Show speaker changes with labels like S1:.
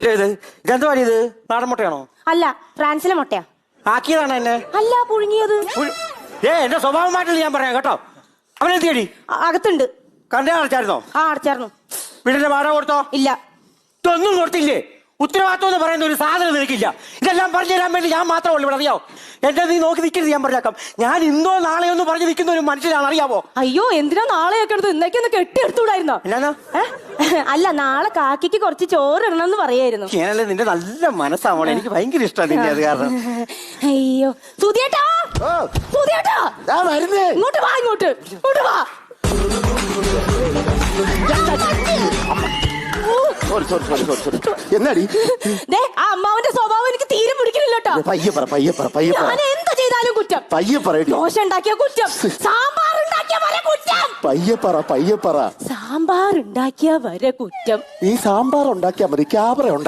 S1: ഏത് ഇതെന്തുവാ ഇത്? നാടൻ മുട്ടയാണോ?
S2: അല്ല, ഫ്രാൻസിലെ മുട്ടയാ.
S1: ആക്കിയതാണ് എന്നെ.
S2: അല്ല, പുഴുങ്ങിയത്.
S1: എന്റെ സ്വഭാവമായിട്ടില്ല ഞാൻ പറയാം കേട്ടോ. അവനെത്തിയടി?
S2: അകത്തുണ്ട്.
S1: കണ്ടേ അടച്ചായിരുന്നോ?
S2: ആ, അടച്ചായിരുന്നു.
S1: വീടിന്റെ വാടക കൊടുത്തോ?
S2: ഇല്ല.
S1: ഇതൊന്നും കൊടുത്തില്ലേ? ഉത്തരവാദിത്വം എന്ന് പറയുന്ന ഒരു സാധനം നിനക്കില്ല. ഇതെല്ലാം പറഞ്ഞു തരാൻ വേണ്ടി ഞാൻ മാത്രമേ ഉള്ളൂ ഇവിടെ, അറിയാവോ? എന്റെ നീ നോക്കി നിൽക്കരുത്, ഞാൻ പറഞ്ഞേക്കാം. ഞാൻ ഇന്നോ നാളെയോ എന്ന് പറഞ്ഞു നിൽക്കുന്ന ഒരു മനുഷ്യനാണ്, അറിയാവോ?
S2: അയ്യോ, എന്തിനാ നാളെയൊക്കെ എടുത്ത് ഇന്നേക്കൊന്ന് കെട്ടിയെടുത്തുകൂടായിരുന്നോ?
S1: എന്നാ?
S2: അല്ല, നാളെ കാക്കിക്ക് കുറച്ച് ചോറ് ഇടണമെന്ന് പറയായിരുന്നു.
S1: ഞാനല്ലേ, നിന്റെ നല്ല മനസ്സാവോളെ, എനിക്ക് ഭയങ്കര ഇഷ്ടമാണ് നിന്റെ അത് കാരണം.
S2: അയ്യോ, സുധിയേട്ടാ, സുധിയേട്ടാ, ഇങ്ങോട്ട് വാ, ഇങ്ങോട്ട് വാ.
S3: എന്നാടി
S2: ആ അമ്മാവന്റെ സ്വഭാവം എനിക്ക് തീരെ പിടിക്കുന്നില്ലോട്ടോ. ഞാൻ എന്ത് ചെയ്താലും കുറ്റം. ദോശ ഉണ്ടാക്കിയ കുറ്റം, സാമ്പാർ ഉണ്ടാക്കിയ വരെ കുറ്റം.
S3: പയ്യെ പറ.
S2: സാമ്പാർ ഉണ്ടാക്കിയ വരെ കുറ്റം.
S3: ഈ സാമ്പാർ ഉണ്ടാക്കിയാ മതി, ക്യാമറ